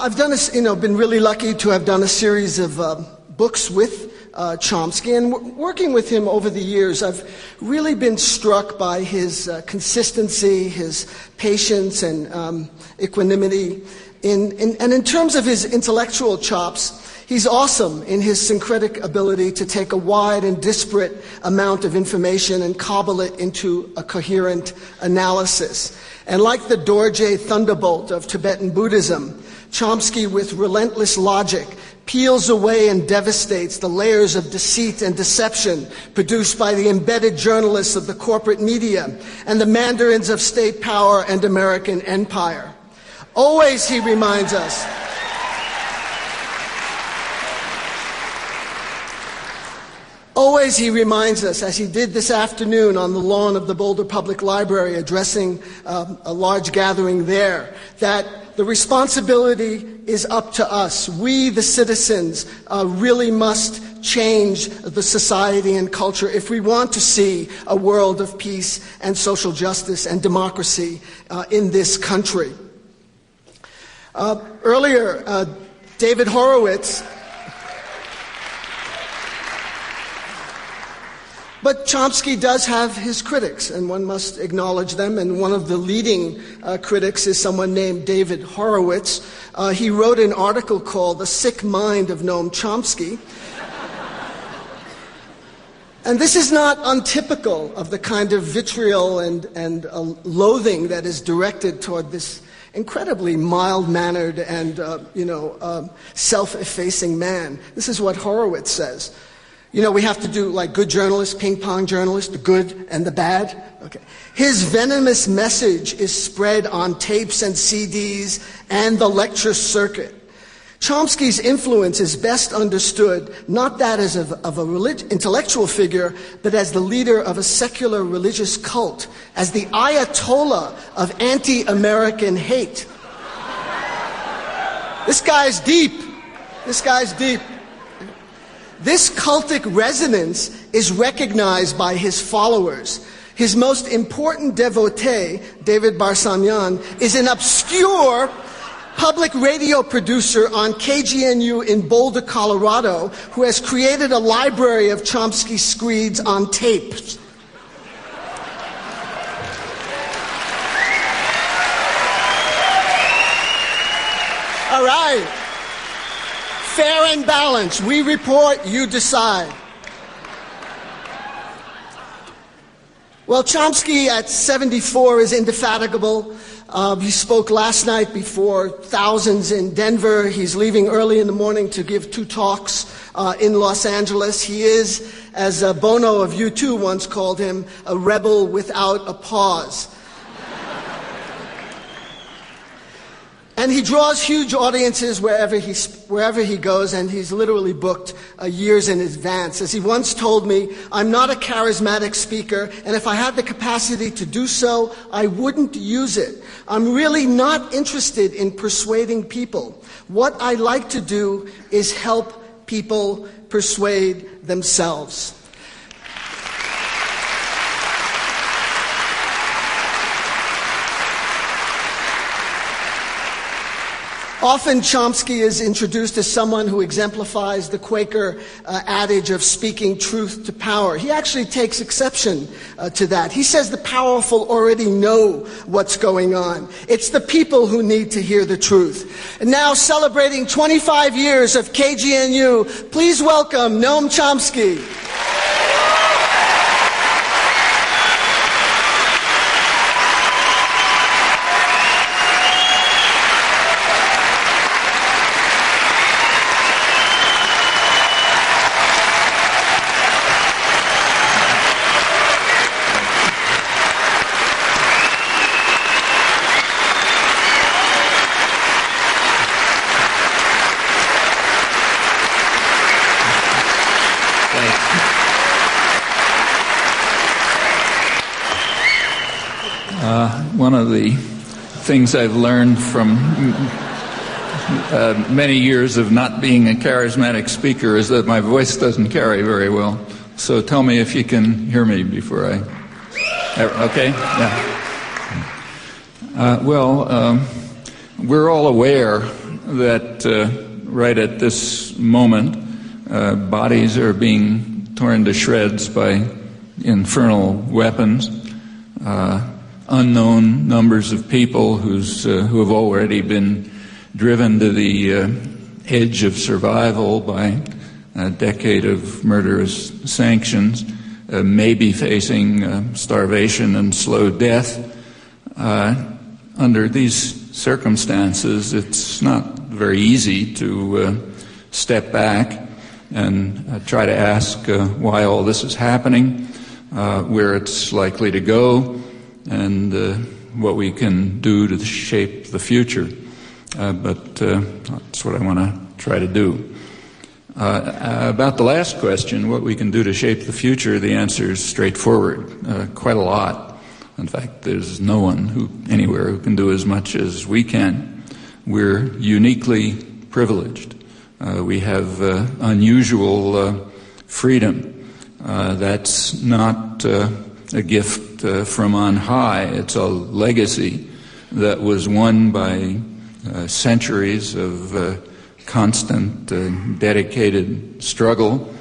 I've done been really lucky to have done a series of books with Chomsky, and working with him over the years, I've really been struck by his consistency, his patience, and equanimity. And in terms of his intellectual chops, he's awesome in his syncretic ability to take a wide and disparate amount of information and cobble it into a coherent analysis. And like the Dorje thunderbolt of Tibetan Buddhism, Chomsky, with relentless logic, peels away and devastates the layers of deceit and deception produced by the embedded journalists of the corporate media and the mandarins of state power and American empire. Always, he reminds us, as he did this afternoon on the lawn of the Boulder Public Library, addressing a large gathering there, that the responsibility is up to us. We, the citizens, really must change the society and culture if we want to see a world of peace and social justice and democracy in this country. Earlier, David Horowitz. But Chomsky does have his critics, and one must acknowledge them, and one of the leading critics is someone named David Horowitz. He wrote an article called The Sick Mind of Noam Chomsky. And this is not untypical of the kind of vitriol and loathing that is directed toward this incredibly mild-mannered and self-effacing man. This is what Horowitz says. We have to do like good journalists, ping-pong journalists, the good and the bad. Okay. His venomous message is spread on tapes and CDs and the lecture circuit. Chomsky's influence is best understood not that as of a intellectual figure, but as the leader of a secular religious cult, as the Ayatollah of anti-American hate. This guy's deep. This cultic resonance is recognized by his followers. His most important devotee, David Barsamian, is an obscure public radio producer on KGNU in Boulder, Colorado, who has created a library of Chomsky screeds on tape. All right. Fair and balanced. We report, you decide. Well, Chomsky at 74 is indefatigable. He spoke last night before thousands in Denver. He's leaving early in the morning to give 2 talks in Los Angeles. He is, as Bono of U2 once called him, a rebel without a pause. And he draws huge audiences wherever he goes, and he's literally booked years in advance. As he once told me, I'm not a charismatic speaker, and if I had the capacity to do so, I wouldn't use it. I'm really not interested in persuading people. What I like to do is help people persuade themselves. Often Chomsky is introduced as someone who exemplifies the Quaker adage of speaking truth to power. He actually takes exception to that. He says the powerful already know what's going on. It's the people who need to hear the truth. And now, celebrating 25 years of KGNU, please welcome Noam Chomsky. One of the things I've learned from many years of not being a charismatic speaker is that my voice doesn't carry very well. So tell me if you can hear me before I... Okay? Yeah. We're all aware that right at this moment, bodies are being torn to shreds by infernal weapons. Unknown numbers of people who have already been driven to the edge of survival by a decade of murderous sanctions may be facing starvation and slow death. Under these circumstances, it's not very easy to step back and try to ask why all this is happening, where it's likely to go, and what we can do to shape the future. But that's what I want to try to do. About the last question, what we can do to shape the future, the answer is straightforward. Quite a lot. In fact, there's no one anywhere who can do as much as we can. We're uniquely privileged. We have unusual freedom. That's not a gift from on high. It's a legacy that was won by centuries of constant, dedicated struggle,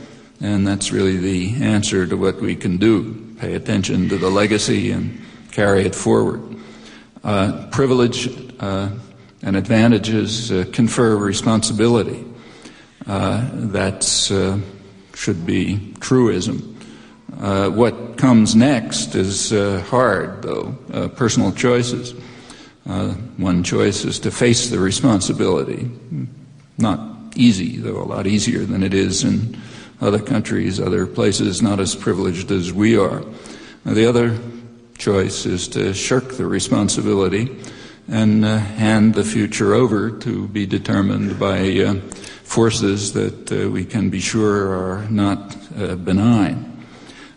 and that's really the answer to what we can do. Pay attention to the legacy and carry it forward. Privilege and advantages confer responsibility. That's should be truism. What comes next is hard, though. Personal choices. One choice is to face the responsibility. Not easy, though a lot easier than it is in other countries, other places not as privileged as we are. The other choice is to shirk the responsibility and hand the future over to be determined by forces that we can be sure are not benign.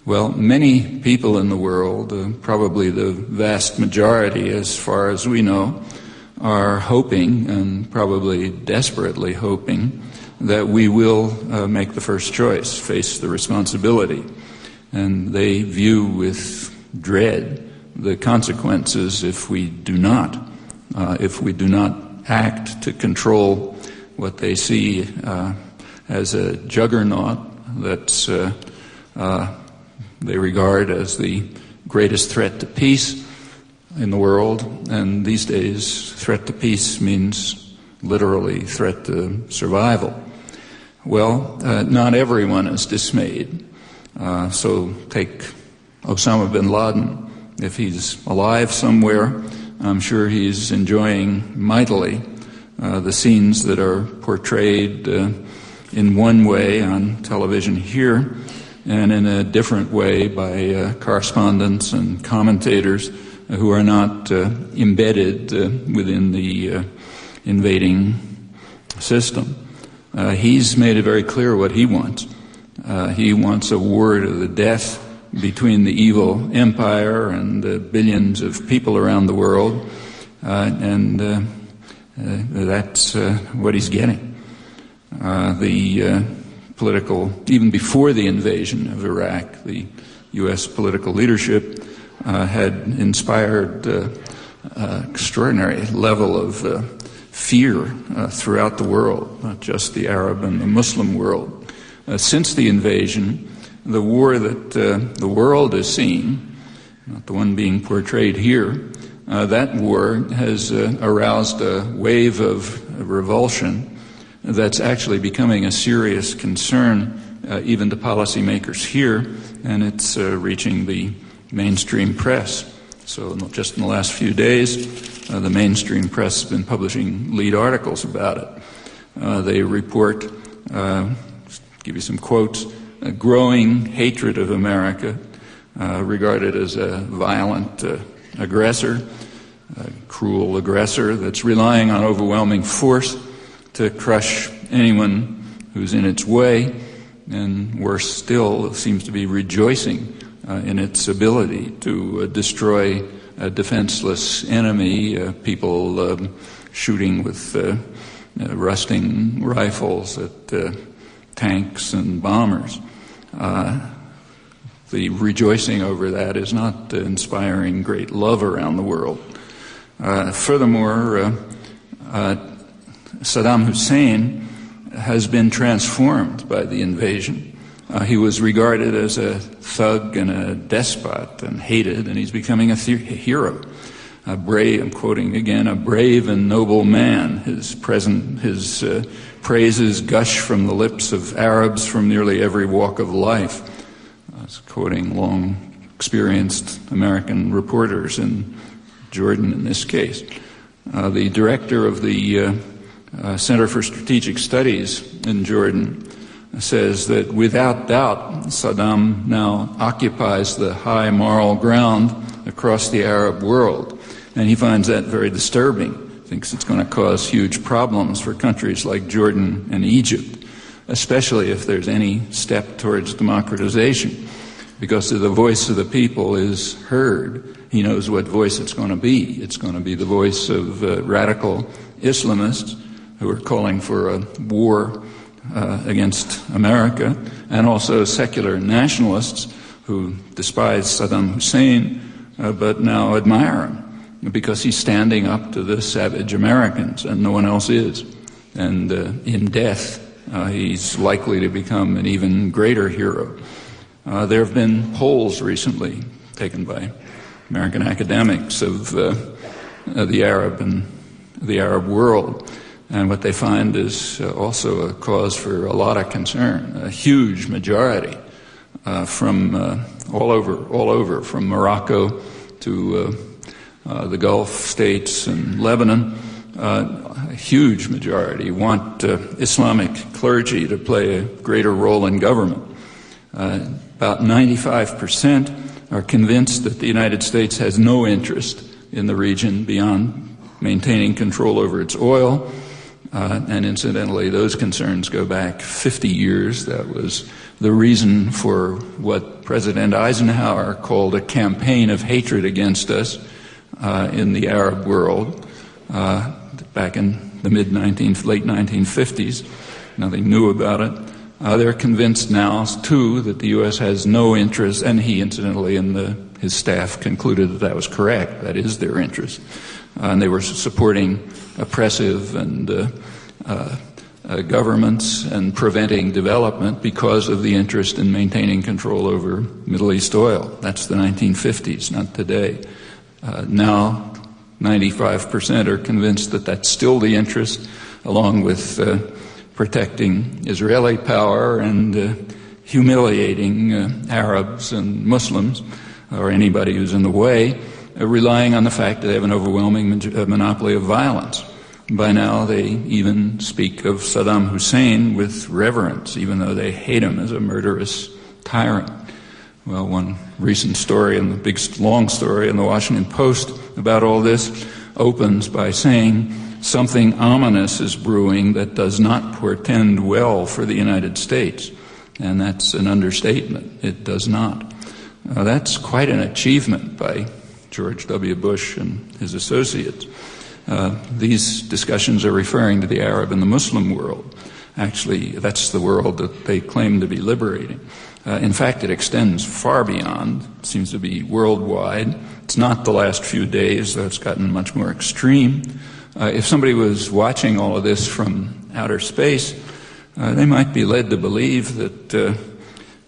Well, many people in the world, probably the vast majority as far as we know, are hoping, and probably desperately hoping, that we will make the first choice, face the responsibility. And they view with dread the consequences if we do not act to control what they see as a juggernaut that's they regard as the greatest threat to peace in the world. And these days, threat to peace means literally threat to survival. Well, not everyone is dismayed. So take Osama bin Laden. If he's alive somewhere, I'm sure he's enjoying mightily the scenes that are portrayed in one way on television here and in a different way by correspondents and commentators who are not embedded within the invading system. He's made it very clear what he wants. He wants a war to the death between the evil empire and the billions of people around the world, and that's what he's getting. The political, even before the invasion of Iraq, the U.S. political leadership had inspired extraordinary level of fear throughout the world, not just the Arab and the Muslim world. Since the invasion, the war that the world is seeing, not the one being portrayed here, that war has aroused a wave of revulsion that's actually becoming a serious concern even to policymakers here, and it's reaching the mainstream press. So just in the last few days, the mainstream press has been publishing lead articles about it. They report, give you some quotes, a growing hatred of America, regarded as a violent aggressor, a cruel aggressor that's relying on overwhelming force to crush anyone who's in its way, and worse still, it seems to be rejoicing in its ability to destroy a defenseless enemy, people shooting with rusting rifles at tanks and bombers. The rejoicing over that is not inspiring great love around the world. Furthermore, Saddam Hussein has been transformed by the invasion. He was regarded as a thug and a despot and hated, and he's becoming a hero. A brave, I'm quoting again, a brave and noble man. His praises gush from the lips of Arabs from nearly every walk of life. I was quoting long experienced American reporters in Jordan in this case. The director of the Center for Strategic Studies in Jordan says that without doubt Saddam now occupies the high moral ground across the Arab world, and he finds that very disturbing. Thinks it's going to cause huge problems for countries like Jordan and Egypt, especially if there's any step towards democratization, because the voice of the people is heard. He knows what voice it's going to be. It's going to be the voice of radical Islamists who are calling for a war against America, and also secular nationalists who despise Saddam Hussein but now admire him because he's standing up to the savage Americans and no one else is. And in death, he's likely to become an even greater hero. There have been polls recently taken by American academics of the Arab world. And what they find is also a cause for a lot of concern. A huge majority from all over, from Morocco to the Gulf states and Lebanon, a huge majority want Islamic clergy to play a greater role in government. About 95% are convinced that the United States has no interest in the region beyond maintaining control over its oil. And incidentally, those concerns go back 50 years. That was the reason for what President Eisenhower called a campaign of hatred against us in the Arab world back in the late 1950s. Nothing new about it. They're convinced now, too, that the U.S. has no interest, and he, incidentally, and his staff concluded that that was correct. That is their interest. And they were supporting oppressive and governments and preventing development because of the interest in maintaining control over Middle East oil. That's the 1950s, not today. Now, 95% are convinced that that's still the interest, along with protecting Israeli power and humiliating Arabs and Muslims, or anybody who's in the way, relying on the fact that they have an overwhelming monopoly of violence. By now, they even speak of Saddam Hussein with reverence, even though they hate him as a murderous tyrant. Well, one recent story, and the big long story in the Washington Post about all this, opens by saying something ominous is brewing that does not portend well for the United States. And that's an understatement. It does not. That's quite an achievement by George W. Bush and his associates. These discussions are referring to the Arab and the Muslim world. Actually, that's the world that they claim to be liberating. In fact, it extends far beyond. It seems to be worldwide. It's not the last few days, though it's gotten much more extreme. If somebody was watching all of this from outer space, they might be led to believe that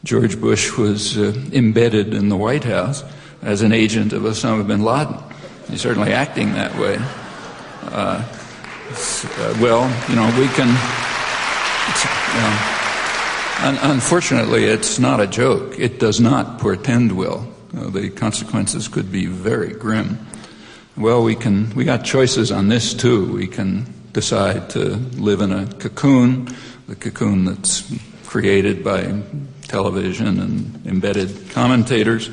George Bush was embedded in the White House as an agent of Osama bin Laden. He's certainly acting that way. We can... Unfortunately, it's not a joke. It does not portend well. The consequences could be very grim. Well, we got choices on this too. We can decide to live in a cocoon, the cocoon that's created by television and embedded commentators.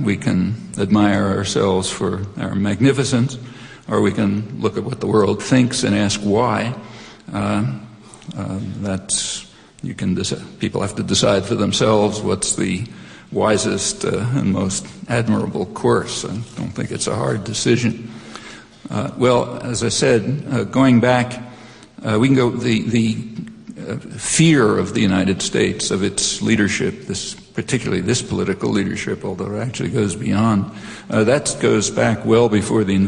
We can admire ourselves for our magnificence, or we can look at what the world thinks and ask why. People have to decide for themselves what's the wisest and most admirable course. I don't think it's a hard decision. As I said, going back, we can go the fear of the United States, of its leadership, particularly this political leadership, although it actually goes beyond. That goes back well before the